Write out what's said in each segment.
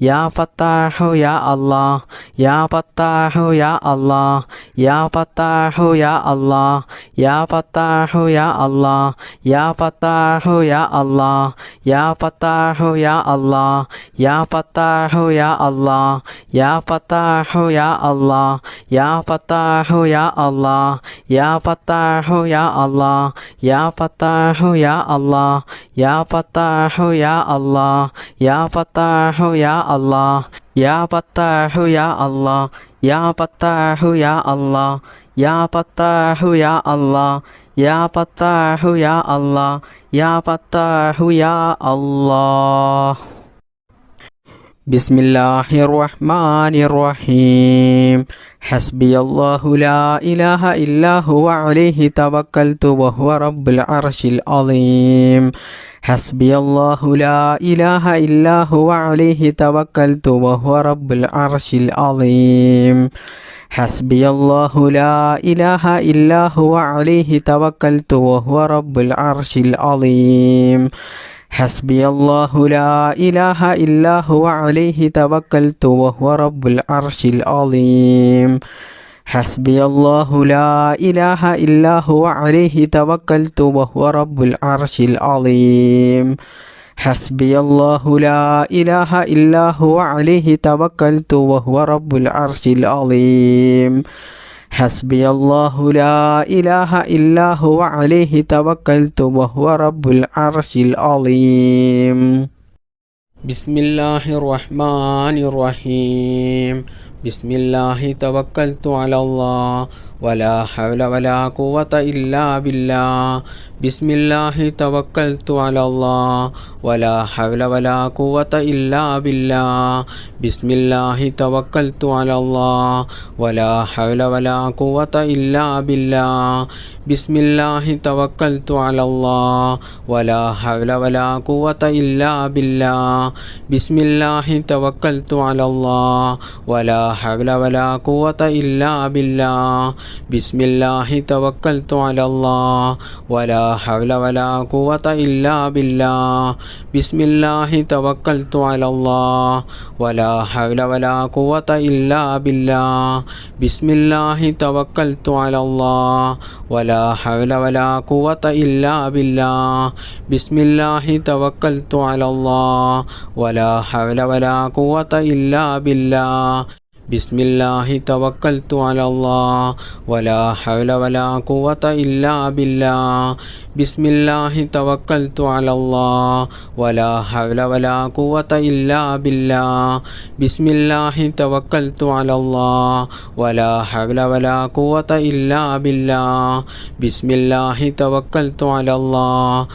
يا فتاح يا الله يا فتاح يا الله يا فتاح يا الله يا فتاح يا الله يا فتاح يا الله يا فتاح يا الله يا فتاح يا الله يا فتاح يا الله يا فتاح يا الله يا فتاح يا الله يا فتاح يا الله يا فتاح يا الله يا فتاح يا الله يا فتاح يا الله يا فتاح يا الله يا فتاح يا الله يا فتاح يا الله يا فتاح يا الله بسم الله الرحمن الرحيم حسبي الله لا إله إلا هو عليه توكلت وهو رب العرش العظيم حسبي الله لا إله إلا هو عليه توكلت وهو رب العرش العظيم حسبي الله لا إله إلا هو عليه توكلت وهو رب العرش العظيم حسبي الله لا إله إلا هو عليه توكلت وهو رب العرش العظيم حسبي الله لا إله إلا هو عليه توكلت وهو رب العرش العظيم حسبي الله لا إله إلا هو عليه توكلت وهو رب العرش العظيم حسبي الله لا إله إلا هو عليه توكلت وهو رب العرش العظيم بسم الله الرحمن الرحيم بسم الله توكلت على الله ولا حول ولا قوة إلا بالله بسم الله توكلت على الله ولا حول ولا قوة إلا بالله بسم الله توكلت على الله ولا حول ولا قوة إلا بالله بسم الله توكلت على الله ولا حول ولا قوة إلا بالله بسم الله توكلت على الله ولا حول ولا قوة إلا بالله بسم الله توكلت على الله ولا حول ولا قوة إلا بالله بسم الله توكلت على الله ولا حول ولا قوة إلا بالله بسم الله توكلت على الله ولا حول ولا قوة إلا بالله بسم الله توكلت على الله ولا حول ولا قوة إلا بالله بسم الله توكلت على الله ولا حول ولا قوة إلا بالله بسم الله توكلت على الله ولا حول ولا قوة إلا بالله بسم الله توكلت على الله ولا حول ولا قوة إلا بالله بسم الله توكلت على الله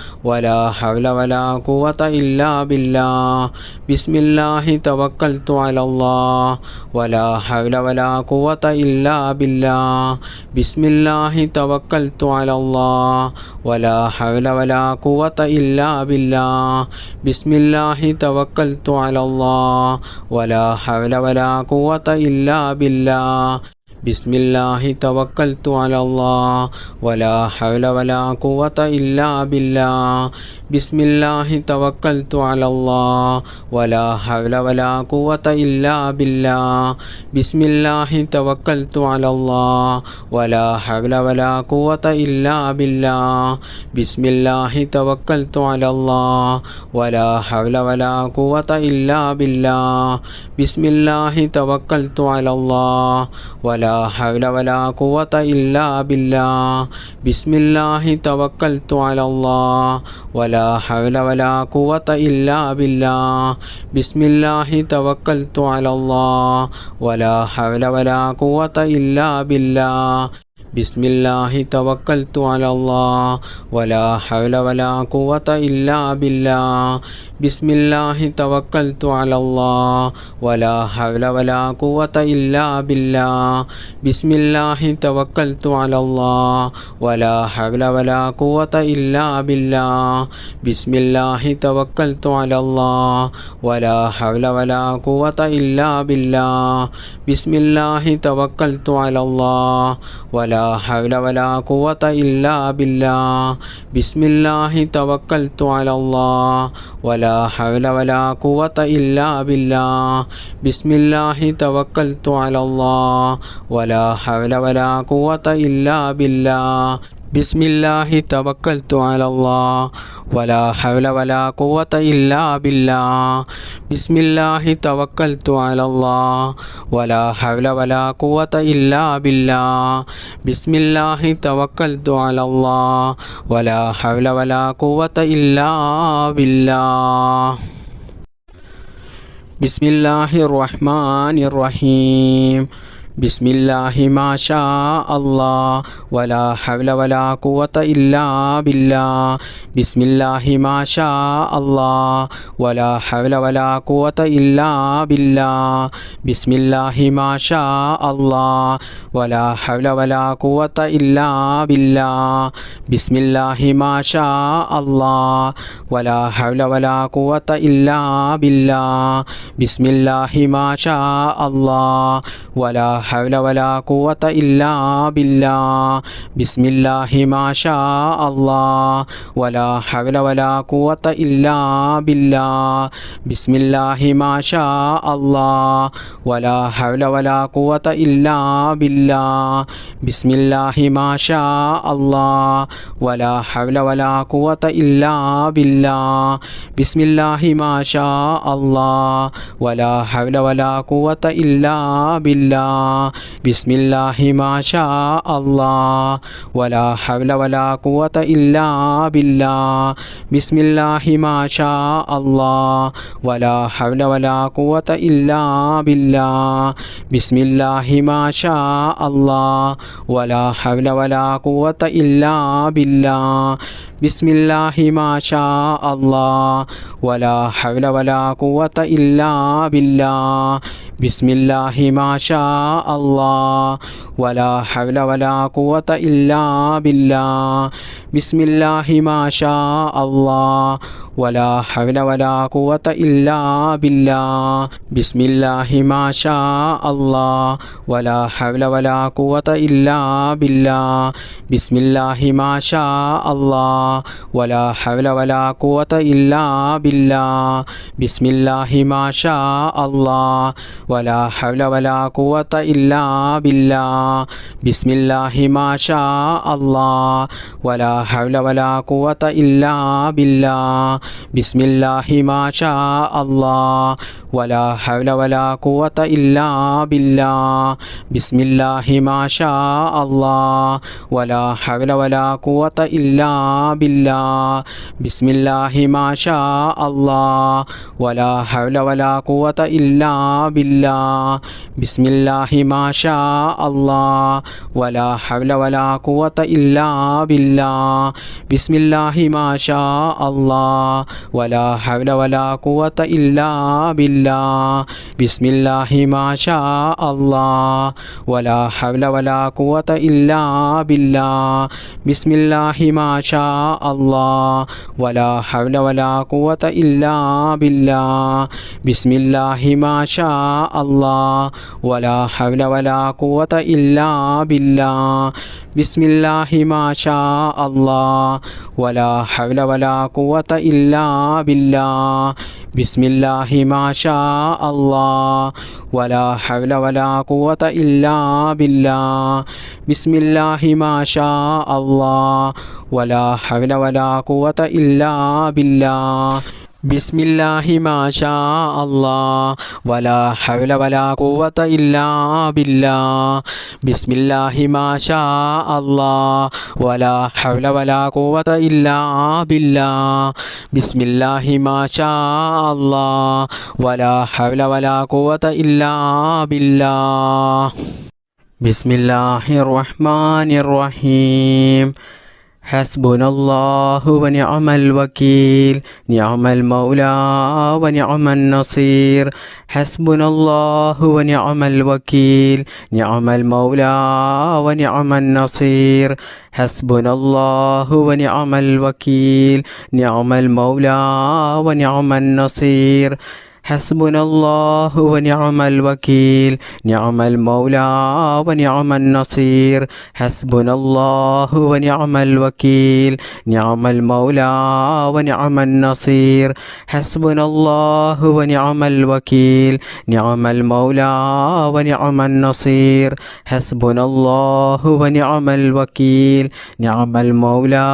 ولا حول ولا قوة إلا بالله بسم الله توكلت على الله ولا حول ولا قوة إلا بالله بسم الله توكلت على الله ولا حول ولا قوة إلا بالله بسم الله توكلت على الله ولا حول ولا قوة إلا بالله بسم الله توكلت على الله ولا حول ولا قوة إلا بالله بسم الله توكلت على الله ولا حول ولا قوة إلا بالله بسم الله توكلت على الله ولا حول ولا قوة إلا بالله بسم الله توكلت على الله ولا حول ولا قوة إلا بالله بسم الله توكلت على الله ولا حول ولا قوة إلا بالله بسم الله توكلت على الله ولا حول ولا قوة إلا بالله بسم الله توكلت على الله ولا حول ولا قوة إلا بالله بسم الله توكلت على الله ولا حول ولا قوة إلا بالله بسم الله توكلت على الله ولا حول ولا قوة إلا بالله بسم الله توكلت على الله ولا حول ولا قوة إلا بالله بسم الله توكلت على الله ولا حول ولا قوة إلا بالله بسم الله توكلت على الله ولا ولا حول ولا قوة إلا بالله بسم الله توكلت على الله ولا حول ولا قوة إلا بالله بسم الله توكلت على الله ولا حول ولا قوة إلا بالله بسم الله توكلت على الله ولا حول ولا قوة إلا بالله بسم الله توكلت على الله ولا حول ولا قوة إلا بالله بسم الله توكلت على الله ولا حول ولا قوة إلا بالله بسم الله الرحمن الرحيم بسم الله ما شاء الله ولا حول ولا قوة إلا بالله بسم الله ما شاء الله ولا حول ولا قوة إلا بالله بسم الله ما شاء الله ولا حول ولا قوة إلا بالله بسم الله ما شاء الله ولا حول ولا قوة إلا بالله بسم الله ما شاء الله ولا حول ولا قوة إلا بالله بسم الله ما شاء الله ولا حول ولا قوة إلا بالله بسم الله ما شاء الله ولا حول ولا قوة إلا بالله بسم الله ما شاء الله ولا حول ولا قوة إلا بالله بسم الله ما شاء الله ولا حول ولا قوة إلا بالله بسم الله ما شاء الله ولا حول ولا قوة إلا بالله بسم الله ما شاء الله ولا حول ولا قوة إلا بالله بسم الله ما شاء الله ولا حول ولا قوة إلا بالله بسم الله ما شاء الله ولا حول ولا قوة إلا بالله بسم الله ما شاء الله ولا حول ولا قوة إلا بالله بسم الله ما شاء الله ولا حول ولا قوة إلا بالله بسم الله ما شاء الله ولا حول ولا قوة إلا بالله بسم الله ما شاء الله ولا حول ولا قوة إلا بالله بسم الله ما شاء الله ولا حول ولا قوة إلا بالله بسم الله ما شاء الله ولا حول ولا قوة إلا بالله بسم الله ما شاء الله ولا حول ولا قوة إلا بالله بسم الله ما شاء الله ولا حول ولا قوة إلا بالله بسم الله ما شاء الله ولا حول ولا قوة إلا بالله بسم الله ما شاء الله ولا حول ولا قوة إلا بالله بسم الله ما شاء الله ولا حول ولا قوة إلا بالله بسم الله ما شاء الله ولا حول ولا قوة إلا بالله بسم الله ما شاء الله ولا حول ولا قوة إلا بالله بسم الله ما شاء الله ولا حول ولا قوة إلا بالله بسم الله ما شاء الله ولا حول ولا قوة إلا بالله بسم الله ما شاء الله ولا حول ولا قوة إلا بالله بسم الله ما شاء الله ولا حول ولا قوة إلا بالله بسم الله ما شاء الله ولا حول ولا قوة إلا بالله بسم الله ما شاء الله ولا حول ولا قوة إلا بالله بسم الله ما شاء الله ولا حول ولا قوة إلا بالله بسم الله الرحمن الرحيم حسبنا الله ونعم الوكيل نعم المولى ونعم النصير حسبنا الله ونعم الوكيل نعم المولى ونعم النصير حسبنا الله ونعم الوكيل نعم المولى ونعم النصير ഹസ്ബുനല്ലാഹു വനിഅമൽ വകീൽ നിഅമൽ മൗലാ വനിഅമൻ നസീർ ഹസ്ബുനല്ലാഹു വനിഅമൽ വകീൽ നിഅമൽ മൗലാ വനിഅമൻ നസീർ ഹസ്ബുനല്ലാഹു വനിഅമൽ വകീൽ നിഅമൽ മൗലാ വനിഅമൻ നസീർ ഹസ്ബുനല്ലാഹു വനിഅമൽ വകീൽ നിഅമൽ മൗലാ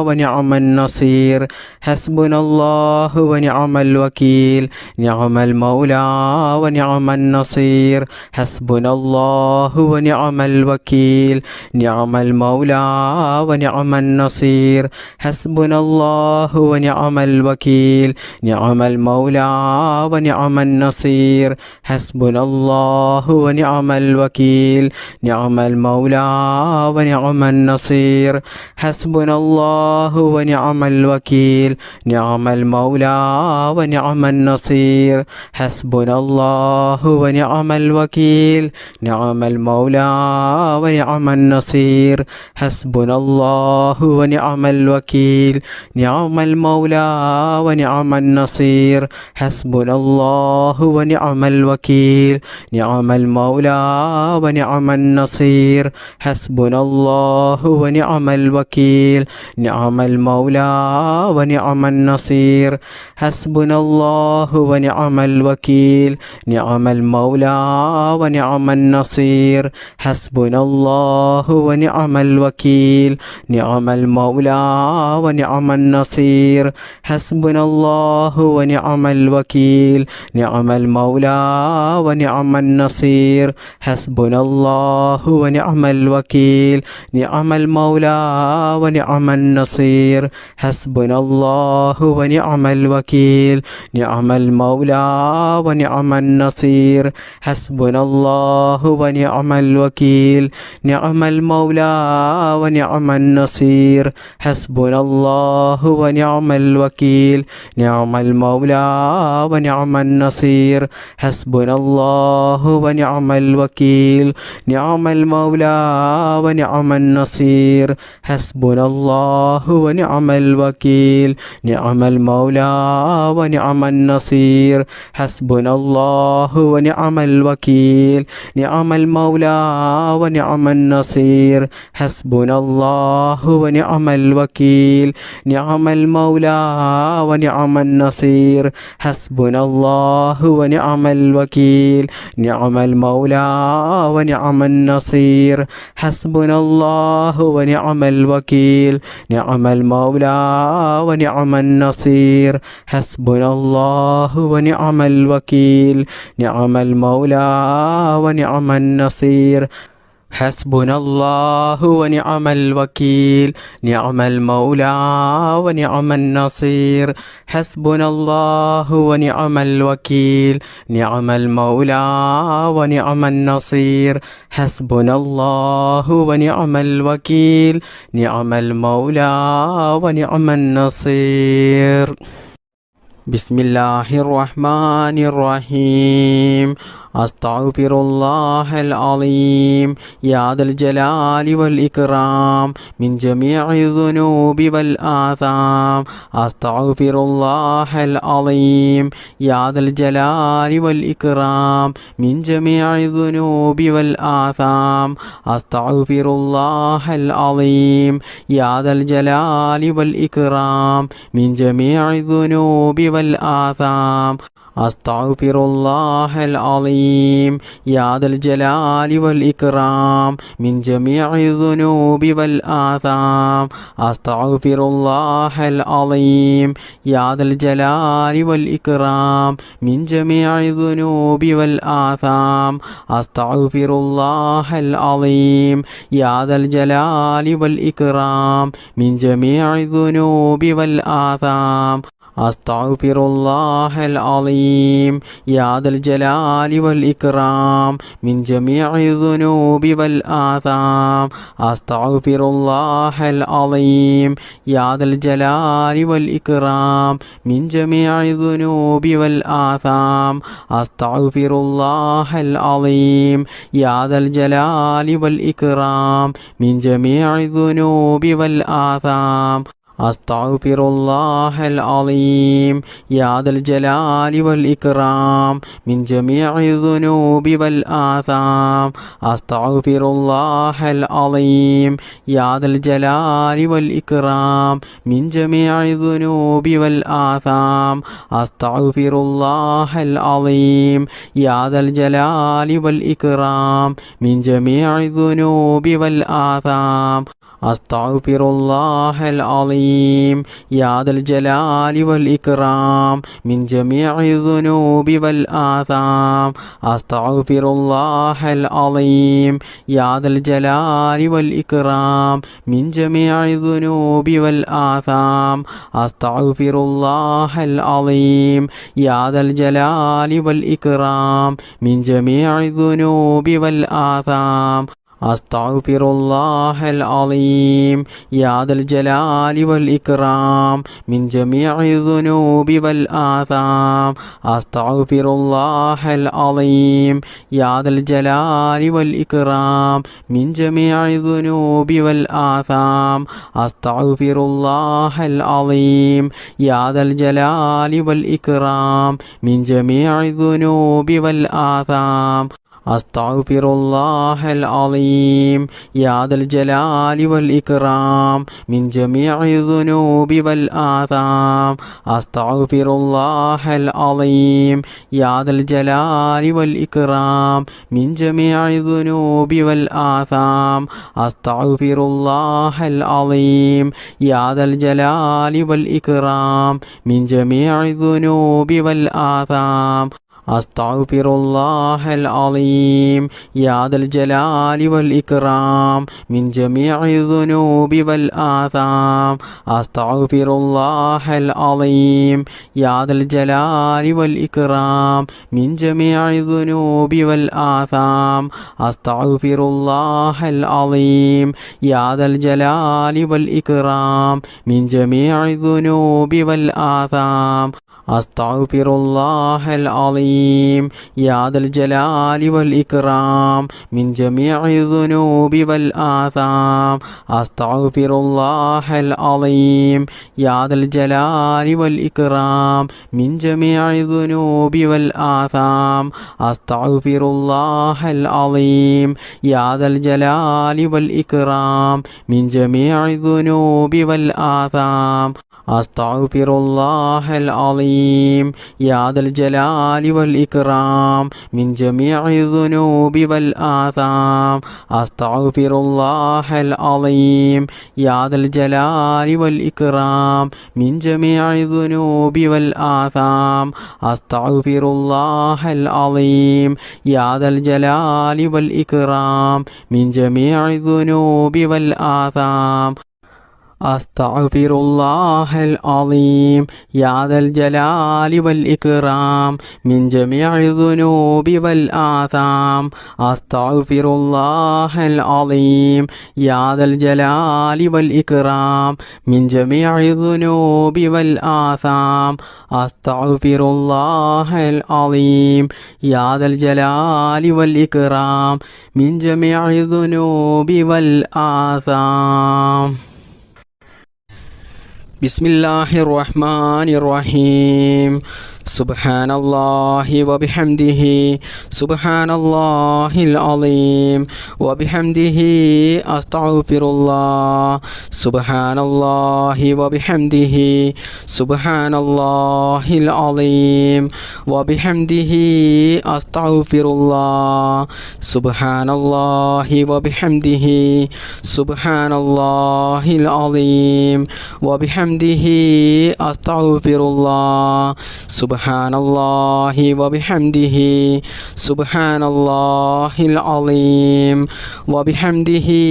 വനിഅമൻ നസീർ ഹസ്ബുനല്ലാഹു വനിഅമൽ വകീൽ നിഅമൽ മൗലാ വനിഅമൻ നസീർ ഹസ്ബുനല്ലാഹു വനിഅമൽ വകീൽ നിഅമൽ മൗലാ വനിഅമൻ നസീർ ഹസ്ബുനല്ലാഹു വനിഅമൽ വകീൽ നിഅമൽ മൗലാ വനിഅമൻ നസീർ ഹസ്ബുനല്ലാഹു വനിഅമൽ വകീൽ നിഅമൽ മൗലാ വനിഅമൻ നസീർ ഹസ്ബുനല്ലാഹു വനിഅമൽ വകീൽ നിഅമൽ മൗലാ വനിഅമൻ നസീർ ഹസ്ബുനല്ലാഹു വനിഅമൽ വകീൽ നിഅമൽ മൗലാ വനിഅമൻ നസീർ ഹസ്ബുനല്ലാഹു വനിഅമൽ വകീൽ നിഅമൽ മൗലാ വനിഅമൻ നസീർ ഹസ്ബുനല്ലാഹു വനിഅമൽ വകീൽ നിഅമൽ മൗലാ വനിഅമൻ നസീർ ഹസ്ബുനല്ലാഹു വനിഅമൽ വകീൽ നിഅമൽ മൗലാ വനിഅമൻ നസീർ ഹസ്ബുനല്ലാഹു വനിഅമൽ വകീൽ നിഅമൽ മൗലാ വനിഅമൻ നസീർ ഹസ്ബുനല്ലാഹു വനിഅമൽ വകീൽ നിഅമൽ മൗലാ വനിഅമൻ നസീർ ഹസ്ബുനല്ലാഹു വനിഅമൽ വകീൽ നിഅമൽ മൗലാ വനിഅമൻ നസീർ ഹസ്ബുനല്ലാഹു വനിഅമൽ വകീൽ നിഅമൽ മൗലാ വനിഅമൻ നസീർ ഹസ്ബുനല്ലാഹു വനിഅമൽ വകീൽ നിഅമൽ മൗലാ വനിഅമൻ നസീർ ഹസ്ബുനല്ലാഹു വനിഅമൽ വകീൽ നിഅമൽ മൗലാ വനിഅമൻ നസീർ ഹസ്ബുനല്ലാഹു വനിഅമൽ വകീൽ നിഅമൽ മൗലാ വനിഅമൻ നസീർ ഹസ്ബുനല്ലാഹു വനിഅമൽ വകീൽ നിഅമൽ മൗലാ വനിഅമൻ നസീർ ഹസ്ബുനല്ലാഹു വനിഅമൽ വകീൽ നിഅമൽ മൗലാ വനിഅമൻ നസീർ ഹസ്ബുനല്ലാഹു വനിഅമൽ വകീൽ നിഅമൽ മൗലാ വനിഅമൻ നസീർ ഹസ്ബുനല്ലാഹു വനിഅമൽ വകീൽ നിഅമൽ മൗലാ വനിഅമൻ നസീർ ഹസ്ബുനല്ലാഹു വനിഅമൽ വകീൽ നിഅമൽ മൗലാ വനിഅമൻ നസീർ ഹസ്ബുനല്ലാഹു വനിഅമൽ വകീൽ നിഅമൽ മൗലാ വനിഅമൻ നസീർ ഹസ്ബുനല്ലാഹു വനിഅമൽ വകീൽ നിഅമൽ മൗലാ വനിഅമൻ നസീർ ഹസ്ബുനല്ലാഹു വനിഅമൽ വകീൽ നിഅമൽ മൗലാ വനിഅമൻ നസീർ ഹസ്ബുനല്ലാഹു വനിഅമൽ വകീൽ നിഅമൽ മൗലാ വനിഅമൻ നസീർ ഹസ്ബുനല്ലാഹു വനിഅമൽ വകീൽ നിഅമൽ മൗലാ വനിഅമൻ നസീർ ബിസ്മില്ലാഹിർ റഹ്മാനിർ റഹീം അസ്തഗ്ഫിറുല്ലാഹൽ അലീം യാ ദൽ ജലാലി വൽ ഇക്റാം മിൻ ജമീഇ ദുനൂബി വൽ ആസാം അസ്തഗ്ഫിറുല്ലാഹൽ അലീം യാ ദൽ ജലാലി വൽ ഇക്റാം മിൻ ജമീഇ ദുനൂബി വൽ ആസാം അസ്തഗ്ഫിറുല്ലാഹൽ അലീം യാ ദൽ ജലാലി വൽ ഇക്റാം മിൻ ജമീഇ ദുനൂബി വൽ ആസാം അസ്തഗ്ഫിറുല്ലാഹൽ അലീം യാ ദൽ ജലാലി വൽ ഇക്റാം മിൻ ജമീഇ ദുനൂബി വൽ ആസാം അസ്തഗ്ഫിറുല്ലാഹൽ അലീം യാ ദൽ ജലാലി വൽ ഇക്റാം മിൻ ജമീഇ ദുനൂബി വൽ ആസാം അസ്തഗ്ഫിറുല്ലാഹൽ അലീം യാ ദൽ ജലാലി വൽ ഇക്റാം മിൻ ജമീഇ ദുനൂബി വൽ ആസാം അസ്തഗ്ഫിറുല്ലാഹൽ അലീം യാ ദൽ ജലാലി വൽ ഇക്റാം മിൻ ജമീഇ ദുനൂബി വൽ ആസാം അസ്തഗ്ഫിറുല്ലാഹൽ അലീം യാ ദൽ ജലാലി വൽ ഇക്റാം മിൻ ജമീഇ ദുനൂബി വൽ ആസാം അസ്തഗ്ഫിറുല്ലാഹൽ അലീം യാ ദൽ ജലാലി വൽ ഇക്റാം മിൻ ജമീഇ ദുനൂബി വൽ ആസാം അസ്തഗ്ഫിറുല്ലാഹൽ അളീം യാ ദൽ ജലാലി വൽ ഇക്റാം മിൻ ജമീഇ ദുനൂബി വൽ ആസാം അസ്തഗ്ഫിറുല്ലാഹൽ അളീം യാ ദൽ ജലാലി വൽ ഇക്റാം മിൻ ജമീഇ ദുനൂബി വൽ ആസാം അസ്തഗ്ഫിറുല്ലാഹൽ അളീം യാ ദൽ ജലാലി വൽ ഇക്റാം മിൻ ജമീഇ ദുനൂബി വൽ ആസാം അസ്തഗ്ഫിറുല്ലാഹൽ അളീം യാ ദൽ ജലാലി വൽ ഇക്റാം മിൻ ജമീഇ ദുനൂബി വൽ ആസാം അസ്തഗ്ഫിറുല്ലാഹൽ അളീം യാ ദൽ ജലാലി വൽ ഇക്റാം മിൻ ജമീഇ ദുനൂബി വൽ ആസാം അസ്തഗ്ഫിറുല്ലാഹൽ അളീം യാ ദൽ ജലാലി വൽ ഇക്റാം മിൻ ജമീഇ ദുനൂബി വൽ ആസാം അസ്തഗ്ഫിറുല്ലാഹൽ അളീം യാ ദൽ ജലാലി വൽ ഇക്റാം മിൻ ജമീഇ ദുനൂബി വൽ ആസാം അസ്തഗ്ഫിറുല്ലാഹൽ അളീം യാ ദൽ ജലാലി വൽ ഇക്റാം മിൻ ജമീഇ ദുനൂബി വൽ ആസാം അസ്തഗ്ഫിറുല്ലാഹൽ അളീം യാ ദൽ ജലാലി വൽ ഇക്റാം മിൻ ജമീഇ ദുനൂബി വൽ ആസാം അസ്തഗ്ഫിറുല്ലാഹൽ അളീം യാ ദൽ ജലാലി വൽ ഇക്റാം മിൻ ജമീഇ ദുനൂബി വൽ ആസാം അസ്തഗ്ഫിറുല്ലാഹൽ അളീം യാ ദൽ ജലാലി വൽ ഇക്റാം മിൻ ജമീഇ ദുനൂബി വൽ ആസാം അസ്തഗ്ഫിറുല്ലാഹൽ അളീം യാ ദൽ ജലാലി വൽ ഇക്റാം മിൻ ജമീഇ ദുനൂബി വൽ ആസാം അസ്തഗ്ഫിറുല്ലാഹൽ അളീം യാ ദൽ ജലാലി വൽ ഇക്റാം മിൻ ജമീഇ ദുനൂബി വൽ ആസാം അസ്തഗ്ഫിറുല്ലാഹൽ അളീം യാ ദൽ ജലാലി വൽ ഇക്റാം മിൻ ജമീഇ ദുനൂബി വൽ ആസാം അസ്തഗ്ഫിറുല്ലാഹൽ അളീം യാ ദൽ ജലാലി വൽ ഇക്റാം മിൻ ജമീഇ ദുനൂബി വൽ ആസാം അസ്തഗ്ഫിറുല്ലാഹൽ അളീം യാ ദൽ ജലാലി വൽ ഇക്റാം മിൻ ജമീഇ ദുനൂബി വൽ ആസാം അസ്തഗ്ഫിറുല്ലാഹൽ അളീം യാ ദൽ ജലാലി വൽ ഇക്റാം മിൻ ജമീഇ ദുനൂബി വൽ ആസാം അസ്തഗ്ഫിറുല്ലാഹൽ അളീം യാ ദൽ ജലാലി വൽ ഇക്റാം മിൻ ജമീഇ ദുനൂബി വൽ ആസാം അസ്തഗ്ഫിറുല്ലാഹൽ അളീം യാ ദൽ ജലാലി വൽ ഇക്റാം മിൻ ജമീഇ ദുനൂബി വൽ ആസാം അസ്തഗ്ഫിറുല്ലാഹൽ അളീം യാ ദൽ ജലാലി വൽ ഇക്റാം മിൻ ജമീഇ ദുനൂബി വൽ ആസാം അസ്തഗ്ഫിറുല്ലാഹൽ അളീം യാ ദൽ ജലാലി വൽ ഇക്റാം മിൻ ജമീഇ ദുനൂബി വൽ ആസാം അസ്തഗ്ഫിറുല്ലാഹൽ അളീം യാ ദൽ ജലാലി വൽ ഇക്റാം മിൻ ജമീഇ ദുനൂബി വൽ ആസാം അസ്തഗ്ഫിറുല്ലാഹൽ അളീം യാ ദൽ ജലാലി വൽ ഇക്റാം മിൻ ജമീഇ ദുനൂബി വൽ ആസാം അസ്തഗ്ഫിറുല്ലാഹൽ അളീം യാ ദൽ ജലാലി വൽ ഇക്റാം മിൻ ജമീഇ ദുനൂബി വൽ ആസാം. ബിസ്മില്ലാഹിർ റഹ്മാനിർ റഹീം. സുബ്ഹാനല്ലാഹി വബിഹംദിഹി സുബ്ഹാനല്ലാഹിൽ അളീം വബിഹംദിഹി അസ്തഗ്ഫിറുല്ലാഹ് സുബ്ഹാനല്ലാഹി വബിഹംദിhi സുബ്ഹാനല്ലാഹിൽ അളീം വബിഹംദിhi അസ്തഗ്ഫിറുല്ലാഹ് സുബ്ഹാനല്ലാഹി വബിഹംദിhi സുബ്ഹാനല്ലാഹിൽ അളീം വബിഹംദിhi അസ്തഗ്ഫിറുല്ലാഹ് സുബ്ഹാനല്ലാഹി വബിഹംദിhi സുബ്ഹാനല്ലാഹിൽ അളീം വബിഹംദിhi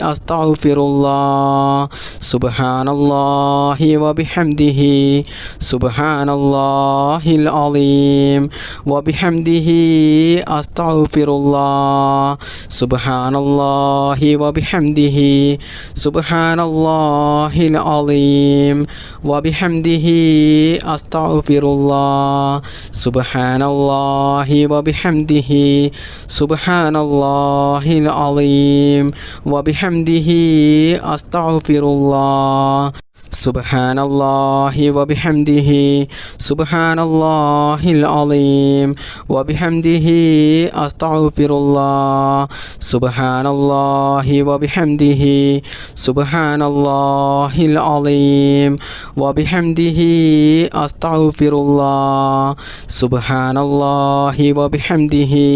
അസ്തഗ്ഫിറുല്ലാഹ് സുബ്ഹാനല്ലാഹി വബിഹംദിhi സുബ്ഹാനല്ലാഹിൽ അളീം വബിഹംദിhi അസ്തഗ്ഫിറുല്ലാഹ് സുബ്ഹാനല്ലാഹി വബിഹംദിhi സുബ്ഹാനല്ലാഹിൽ അളീം വബിഹംദിhi അസ്തഗ്ഫിറുല്ലാഹ് സുബ്ഹാനല്ലാഹി വബിഹംദിhi സുബ്ഹാനല്ലാഹിൽ അളീം വബിഹംദിhi അസ്തഗ്ഫിറുല്ലാഹ് സുബ്ഹാനല്ലാഹി വബിഹംദിഹി സുബ്ഹാനല്ലാഹിൽ അളീം വബിഹംദിഹി അസ്തഗ്ഫിറുല്ലാഹ് സുബ്ഹാനല്ലാഹി വബിഹംദിഹി സുബ്ഹാനല്ലാഹിൽ അളീം വബിഹംദിഹി അസ്തഗ്ഫിറുല്ലാഹ് സുബ്ഹാനല്ലാഹി വബിഹംദിഹി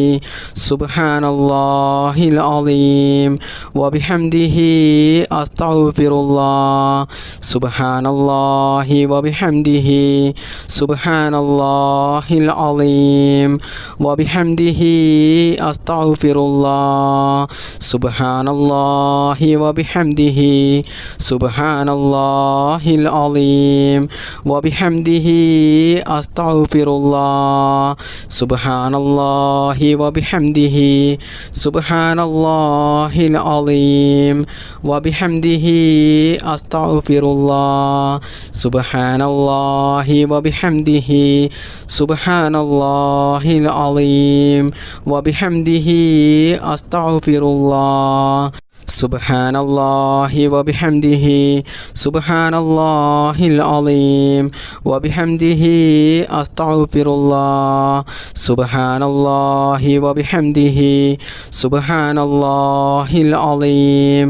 സുബ്ഹാനല്ലാഹിൽ അളീം വബിഹംദിഹി അസ്തഗ്ഫിറുല്ലാഹ് സുബ്ഹാനല്ലാഹി വബിഹംദിഹി സുബ്ഹാനല്ലാഹിൽ അളീം വബിഹംദിഹി അസ്തഗ്ഫിറുല്ലാഹ് സുബ്ഹാനല്ലാഹി വബിഹംദിഹി സുബ്ഹാനല്ലാഹിൽ അളീം വബിഹംദിഹി അസ്തഗ്ഫിറുല്ലാഹ് സുബ്ഹാനല്ലാഹി വബിഹംദിഹി സുബ്ഹാനല്ലാഹിൽ അളീം വബിഹംദിഹി അസ്തഗ്ഫിറുല്ലാഹ് സുബ്ഹാനല്ലാഹി വബിഹംദിഹി സുബ്ഹാനല്ലാഹിൽ അളീം വബിഹംദിഹി അസ്തഗ്ഫിറുല്ലാഹ് സുബ്ഹാനല്ലാഹി വബിഹംദിഹി സുബ്ഹാനല്ലാഹിൽ അളീം വബിഹംദിഹി അസ്തഗ്ഫിറുല്ലാഹ് സുബ്ഹാനല്ലാഹി വബിഹംദിഹി സുബ്ഹാനല്ലാഹിൽ അളീം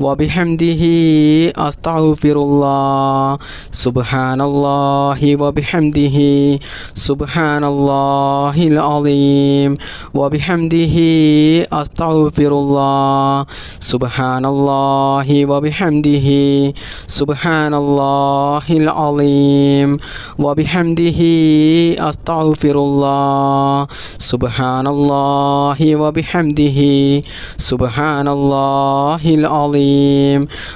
വബിഹംദിഹി അസ്തഗ്ഫിറുല്ലാഹ് സുബ്ഹാനല്ലാഹി വബിഹംദിഹി സുബ്ഹാനല്ലാഹിൽ അളീം വബിഹംദിഹി അസ്തഗ്ഫിറുല്ലാഹ് സുബ്ഹാനല്ലാഹി വബിഹംദിഹി സുബ്ഹാനല്ലാഹിൽ അളീം വബിഹംദിഹി അസ്തഗ്ഫിറുല്ലാഹ് സുബ്ഹാനല്ലാഹി വബിഹംദിഹി സുബ്ഹാനല്ലാഹിൽ അളീം വബിഹംദിഹി അസ്തഗ്ഫിറുല്ലാഹ് സുബ്ഹാനല്ലാഹി വബിഹംദിഹി സുബ്ഹാനല്ലാഹിൽ അളീം വബിഹംദിഹി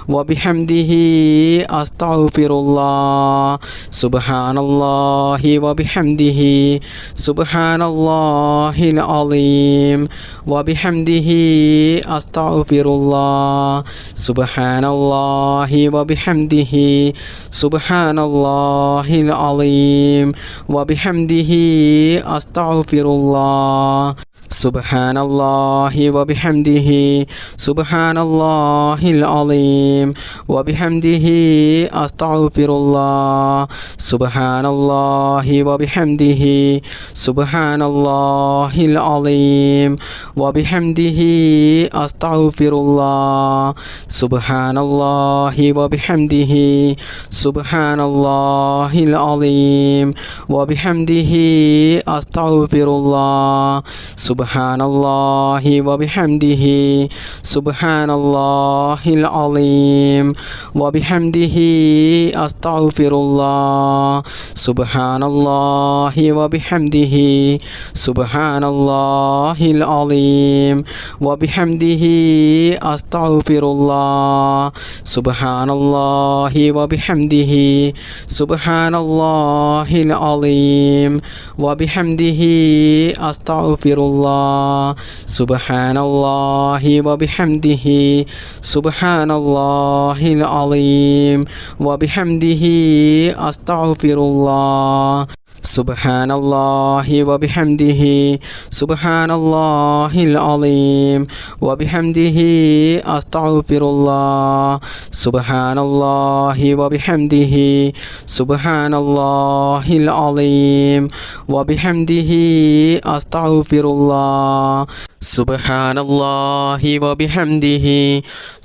അസ്തഗ്ഫിറുല്ലാഹ് സുബ്ഹാനല്ലാഹി വബിഹംദിഹി സുബ്ഹാനല്ലാഹിൽ അളീം വബിഹംദിഹി അസ്തഗ്ഫിറുല്ലാഹ് സുബ്ഹാനല്ലാഹി വബിഹംദിഹി സുബ്ഹാനല്ലാഹിൽ അളീം വബിഹംദിഹി അസ്തഗ്ഫിറുല്ലാഹ് സുബ്ഹാനല്ലാഹി വബിഹംദിഹി സുബ്ഹാനല്ലാഹിൽ അളീം വബിഹംദിഹി അസ്തഗ്ഫിറുല്ലാഹ് സുബ്ഹാനല്ലാഹി വബിഹംദിഹി സുബ്ഹാനല്ലാഹിൽ അളീം വബിഹംദിഹി അസ്തഗ്ഫിറുല്ലാഹ് സുബ്ഹാനല്ലാഹി വബിഹംദിഹി സുബ്ഹാനല്ലാഹിൽ അളീം വബിഹംദിഹി അസ്തഗ്ഫിറുല്ലാഹ് സുബ്ഹാനല്ലാഹി വബിഹംദിഹി സുബ്ഹാനല്ലാഹിൽ അളീം വബിഹംദിഹി അസ്തഗ്ഫിറുല്ലാഹ് സുബ്ഹാനല്ലാഹി വബിഹംദിഹി സുബ്ഹാനല്ലാഹിൽ അളീം വബിഹംദിഹി അസ്തഗ്ഫിറുല്ലാഹ് സുബ്ഹാനല്ലാഹി വബിഹംദിഹി സുബ്ഹാനല്ലാഹിൽ അളീം വബിഹംദിഹി അസ്തഗ്ഫിറുല്ലാഹ് സുബ്ഹാനല്ലാഹി വബിഹംദിഹി സുബ്ഹാനല്ലാഹിൽ അളീം വബിഹംദിഹി അസ്തഗ്ഫിറുല്ലാഹ് സുബ്ഹാനല്ലാഹി വബിഹംദിഹി സുബ്ഹാനല്ലാഹിൽ അളീം വബിഹംദിഹി അസ്തഗ്ഫിറുല്ലാഹ് സുബ്ഹാനല്ലാഹി വബിഹംദിഹി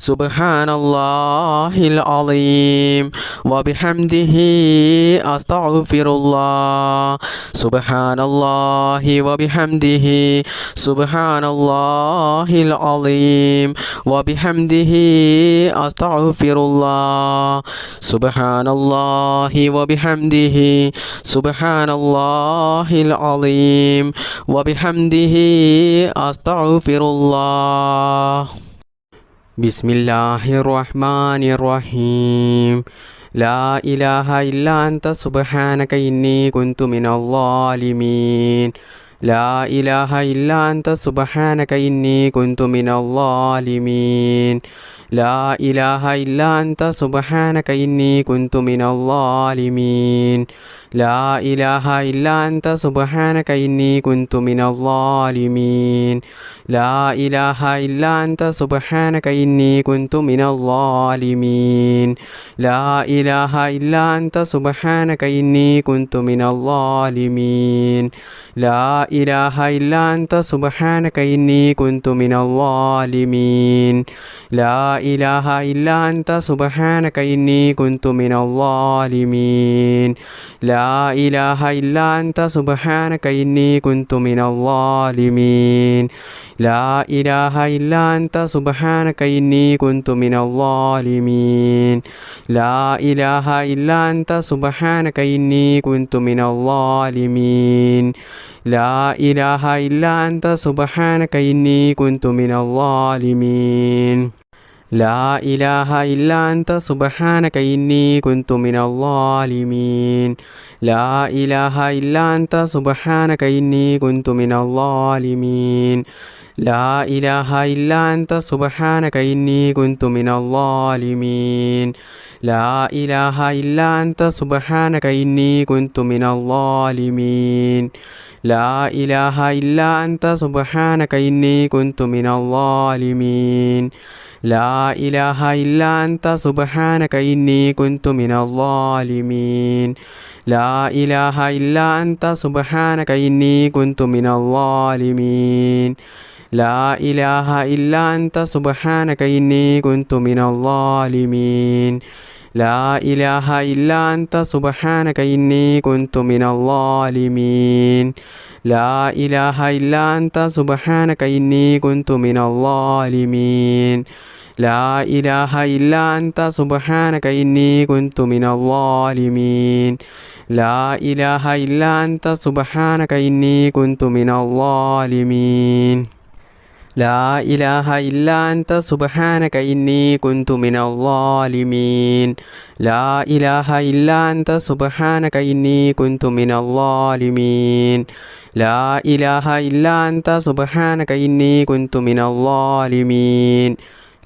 സുബ്ഹാനല്ലാഹിൽ അളീം വബിഹംദിഹി അസ്തഗ്ഫിറുല്ലാഹ് സുബ്ഹാനല്ലാഹി വബിഹംദിഹി സുബ്ഹാനല്ലാഹിൽ അളീം വബിഹംദിഹി അസ്തഗ്ഫിറുല്ലാഹ് സുബ്ഹാനല്ലാഹി വബിഹംദിഹി സുബ്ഹാനല്ലാഹിൽ അളീം വബിഹംദിഹി അസ്തഗ്ഫിറുല്ലാഹ് ബിസ്മില്ലാഹിർ റഹ്മാനിർ റഹീം ലാ ഇലാഹ ഇല്ലാ അൻത സുബ്ഹാനക ഇന്നി കുന്തു മിനൽ ളാലിമീൻ لا إله إلا أنت سبحانك إني كنت من الظالمين لا إله إلا أنت سبحانك إني كنت من الظالمين لا إله إلا أنت سبحانك إني كنت من الظالمين لا إله إلا أنت سبحانك إني كنت من الظالمين لا إله إلا أنت سبحانك إني كنت من الظالمين لا إله إلا أنت سبحانك إني كنت من الظالمين لا إله إلا أنت سبحانك إني كنت من الظالمين لا إله إلا أنت سبحانك إني كنت من الظالمين لا إله إلا أنت سبحانك إني كنت من الظالمين لا إله إلا أنت سبحانك إني كنت من الظالمين لا إله إلا أنت سبحانك إني كنت من الظالمين لا إله إلا أنت سبحانك إني كنت من الظالمين لا إله إلا أنت سبحانك إني كنت من الظالمين لا إله إلا أنت سبحانك إني كنت من الظالمين لا إله إلا أنت سبحانك إني كنت من الظالمين لا إله إلا أنت سبحانك إني كنت من الظالمين لا إله إلا أنت سبحانك إني كنت من الظالمين لا إله إلا أنت سبحانك إني كنت من الظالمين لا إله إلا أنت سبحانك إني كنت من الظالمين لا إله إلا أنت سبحانك إني كنت من الظالمين لا إله إلا أنت سبحانك إني كنت من الظالمين لا إله إلا أنت سبحانك إني كنت من الظالمين لا إله إلا أنت سبحانك إني كنت من الظالمين لا إله إلا أنت سبحانك إني كنت من الظالمين لا إله إلا أنت سبحانك إني كنت من الظالمين لا إله إلا أنت سبحانك إني كنت من الظالمين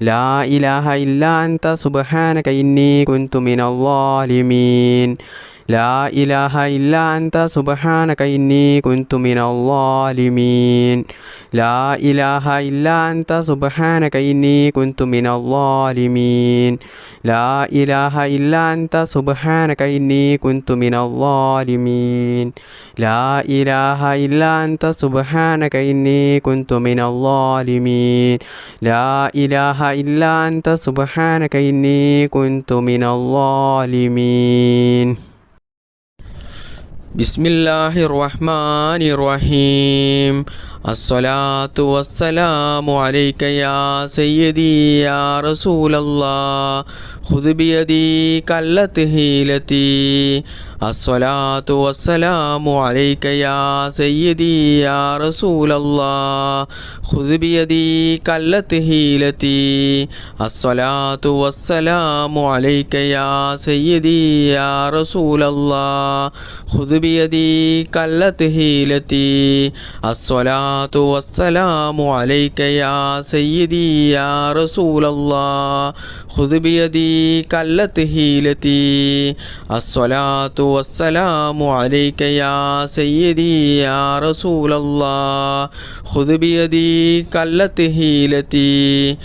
لا إله إلا أنت سبحانك إني كنت من الظالمين لا إله إلا أنت سبحانك إني كنت من الظالمين لا إله إلا أنت سبحانك إني كنت من الظالمين لا إله إلا أنت سبحانك إني كنت من الظالمين لا إله إلا أنت سبحانك إني كنت من الظالمين لا إله إلا أنت سبحانك إني كنت من الظالمين بسم الله الرحمن الرحيم الصلاة والسلام عليك يا سيدي يا رسول الله خذ بيدي قلت حيلتي الصلاة والسلام عليك يا سيدي يا رسول الله خذ بيدي قلت حيلتي الصلاة والسلام عليك يا سيدي يا رسول الله خذ بيدي قلت حيلتي الصلاة والسلام عليك يا سيدي يا رسول الله خذ بيدي قلت حيلتي الصلاة والسلام عليك يا سيدي يا رسول الله خذ بيدي قلت حيلتي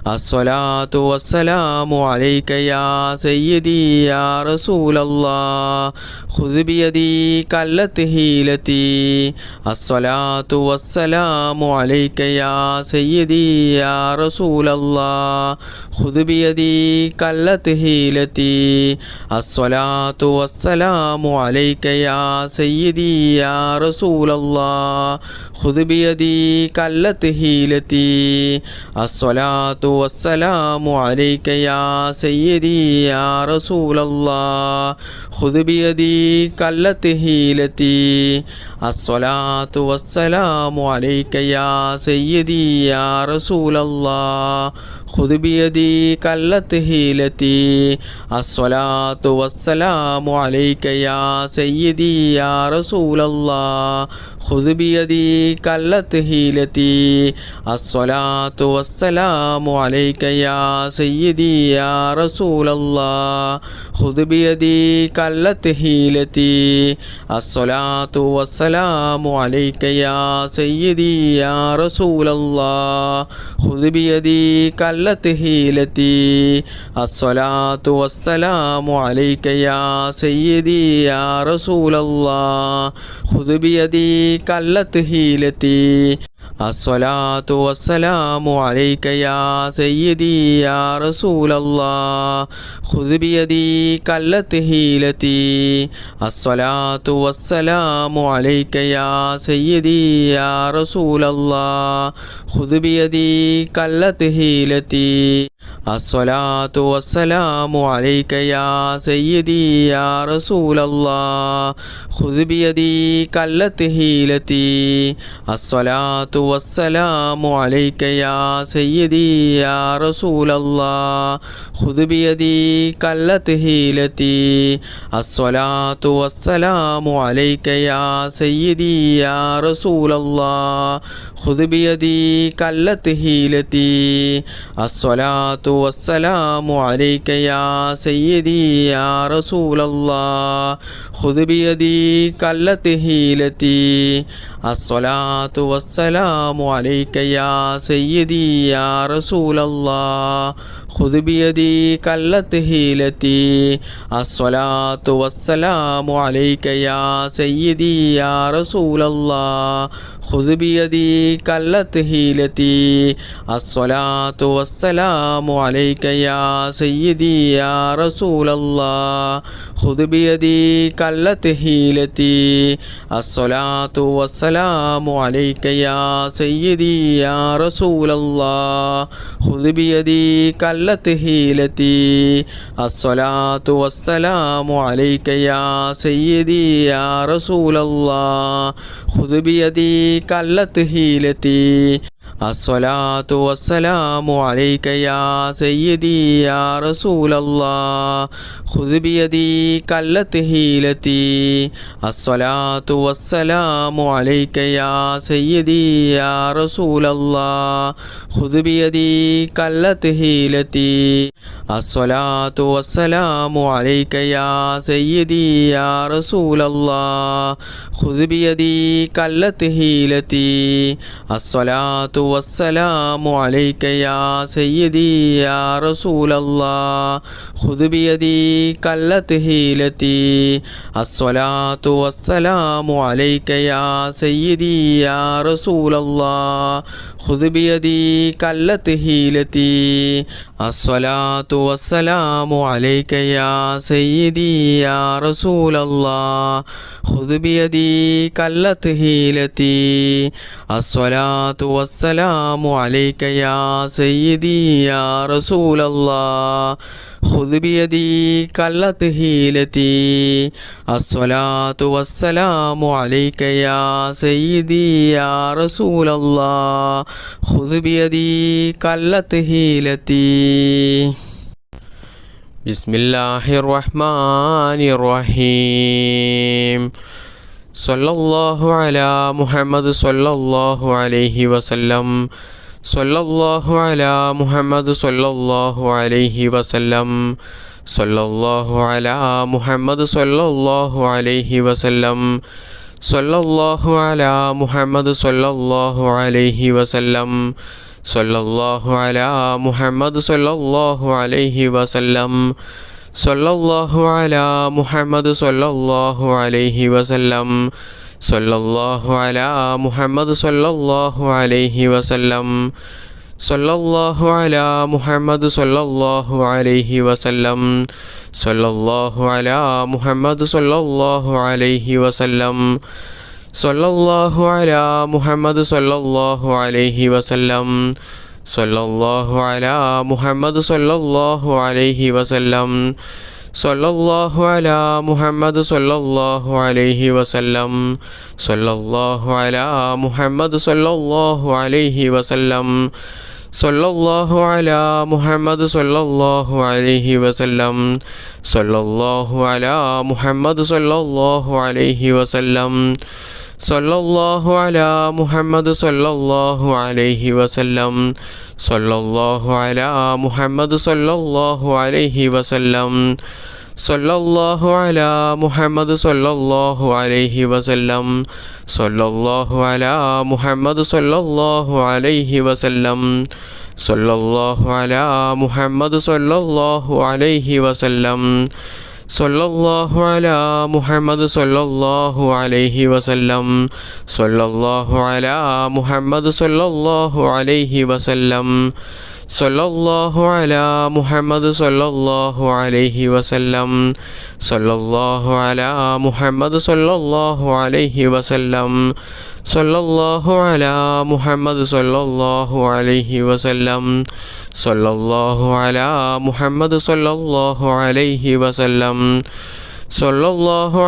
الصلاة والسلام عليك يا سيدي يا رسول الله خذ بيدي قلت حيلتي الصلاة والسلام عليك يا سيدي يا رسول الله خذ بيدي قلت حيلتي الصلاة والسلام عليك يا سيدي يا رسول الله خذ بيدي قلت حيلتي الصلاة والسلام عليك يا سيدي يا رسول الله خذ بيدي قلت حيلتي الصلاة والسلام عليك يا سيدي يا رسول الله خذ بيدي قلت حيلتي الصلاة والسلام عليك يا سيدي يا رسول الله خذ بيدي قلت حيلتي الصلاة والسلام عليك يا سيدي يا رسول الله خذ بيدي قلت حيلتي الصلاة والسلام عليك يا سيدي يا رسول الله خذ بيدي قلت حيلتي الصلاة والسلام عليك يا سيدي يا رسول الله خذ بيدي قلت حيلتي الصلاة والسلام عليك يا سيدي يا رسول الله خذ بيدي قلت حيلتي الصلاة والسلام عليك يا سيدي يا رسول الله خذ بيدي قلت حيلتي الصلاة والسلام عليك يا سيدي يا رسول الله خذ بيدي قلت حيلتي الصلاة والسلام عليك يا سيدي يا رسول الله خذ بيدي قلت حيلتي الصلاة والسلام عليك يا سيدي يا رسول الله خذ بيدي قلت حيلتي الصلاة والسلام عليك يا سيدي يا رسول الله خذ بيدي قلت حيلتي الصلاة والسلام عليك يا سيدي يا رسول الله خذ بيدي قلت حيلتي الصلاة والسلام عليك يا سيدي يا رسول الله خذ بيدي قلت حيلتي الصلاة والسلام عليك يا سيدي يا رسول الله خذ بيدي قلت حيلتي الصلاة والسلام عليك يا سيدي يا رسول الله خذ بيدي قلت حيلتي الصلاة والسلام عليك يا سيدي يا رسول الله خذ بيدي قلت حيلتي الصلاة والسلام عليك يا سيدي يا رسول الله خذ بيدي قلت حيلتي الصلاة والسلام عليك يا سيدي يا رسول الله خذ بيدي قلت حيلتي الصلاة والسلام عليك يا سيدي يا رسول الله خذ بيدي قلت حيلتي الصلاة والسلام عليك يا سيدي يا رسول الله خذ بيدي قلت حيلتي الصلاة والسلام عليك يا سيدي يا رسول الله خذ بيدي قلت حيلتي الصلاة والسلام عليك يا سيدي يا رسول الله خذ بيدي قلت حيلتي الصلاة والسلام عليك يا سيدي يا رسول الله خذ بيدي قلت حيلتي الصلاة والسلام عليك يا سيدي يا رسول الله خذ بيدي قلت حيلتي بسم الله الرحمن الرحيم صلى الله على محمد صلى الله عليه وسلم صلى الله على محمد صلى الله عليه وسلم صلى الله على محمد صلى الله عليه وسلم صلى الله على محمد صلى الله عليه وسلم صلى الله على محمد صلى الله عليه وسلم صلى الله على محمد صلى الله عليه وسلم صلى الله على محمد صلى الله عليه وسلم صلى الله على محمد صلى الله عليه وسلم صلى الله على محمد صلى الله عليه وسلم صلى الله على محمد صلى الله عليه وسلم صلى الله على محمد صلى الله عليه وسلم സല്ലല്ലാഹു അലാ മുഹമ്മദ് സല്ലല്ലാഹു അലൈഹി വസല്ലം സല്ലല്ലാഹു അലാ മുഹമ്മദ് സല്ലല്ലാഹു അലൈഹി വസല്ലം സല്ലല്ലാഹു അലാ മുഹമ്മദ് സല്ലല്ലാഹു അലൈഹി വസല്ലം സല്ലല്ലാഹു അലാ മുഹമ്മദ് സല്ലല്ലാഹു അലൈഹി വസല്ലം സല്ലല്ലാഹു അലാ മുഹമ്മദ് സല്ലല്ലാഹു അലൈഹി വസല്ലം സല്ലല്ലാഹു അലാ മുഹമ്മദ് സല്ലല്ലാഹു അലൈഹി വസല്ലം സല്ലല്ലാഹു അലാ മുഹമ്മദ് സല്ലല്ലാഹു അലൈഹി വസല്ലം സല്ലല്ലാഹു അലാ മുഹമ്മദ് സല്ലല്ലാഹു അലൈഹി വസല്ലം സല്ലല്ലാഹു അലാ മുഹമ്മദ് സല്ലല്ലാഹു അലൈഹി വസല്ലം സല്ലല്ലാഹു അലാ മുഹമ്മദ് സല്ലല്ലാഹു അലൈഹി വസല്ലം സല്ലല്ലാഹു അലാ മുഹമ്മദ് സല്ലല്ലാഹു അലൈഹി വസല്ലം സല്ലല്ലാഹു അലാ മുഹമ്മദ് സല്ലല്ലാഹു അലൈഹി വസല്ലം സല്ലല്ലാഹു അലാ മുഹമ്മദ് സല്ലല്ലാഹു അലൈഹി വസല്ലം സല്ലല്ലാഹു അലാ മുഹമ്മദ് സല്ലല്ലാഹു അലൈഹി വസല്ലം സല്ലല്ലാഹു അലാ മുഹമ്മദ് സല്ലല്ലാഹു അലൈഹി വസല്ലം സല്ലല്ലാഹു അലാ മുഹമ്മദ് സല്ലല്ലാഹു അലൈഹി വസല്ലം സല്ലല്ലാഹു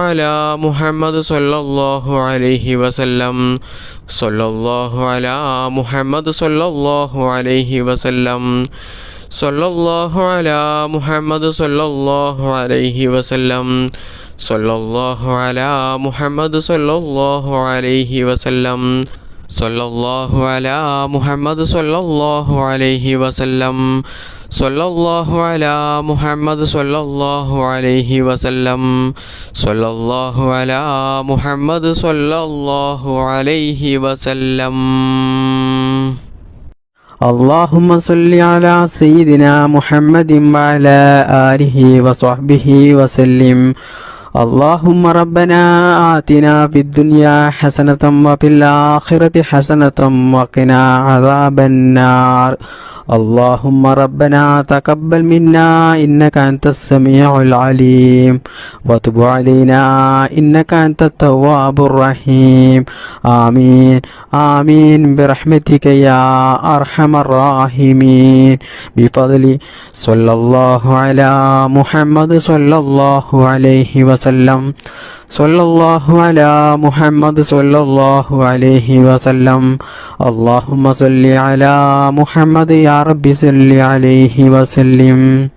അലാ മുഹമ്മദ് സല്ലല്ലാഹു അലൈഹി വസല്ലം സല്ലല്ലാഹു അലാ മുഹമ്മദ് സല്ലല്ലാഹു അലൈഹി വസല്ലം സല്ലല്ലാഹു അലാ മുഹമ്മദ് സല്ലല്ലാഹു അലൈഹി വസല്ലം സല്ലല്ലാഹു അലാ മുഹമ്മദ് സല്ലല്ലാഹു അലൈഹി വസല്ലം സല്ലല്ലാഹു അലാ മുഹമ്മദ് സല്ലല്ലാഹു അലൈഹി വസല്ലം സല്ലല്ലാഹു അലാ മുഹമ്മദ് സല്ലല്ലാഹു അലൈഹി വസല്ലം اللهم صل على سيدنا محمد وعلى آله وصحبه وسلم اللهم ربنا آتنا في الدنيا حسنة وفي الآخرة حسنة وقنا عذاب النار اللهم ربنا تقبل منا إنك أنت السميع العليم وتب علينا إنك أنت التواب الرحيم آمين آمين برحمتك يا أرحم الراحمين بفضل صلى الله على محمد صلى الله عليه وسلم صلى الله على محمد صلى الله عليه وسلم اللهم صل على محمد يا رب صل عليه وسلم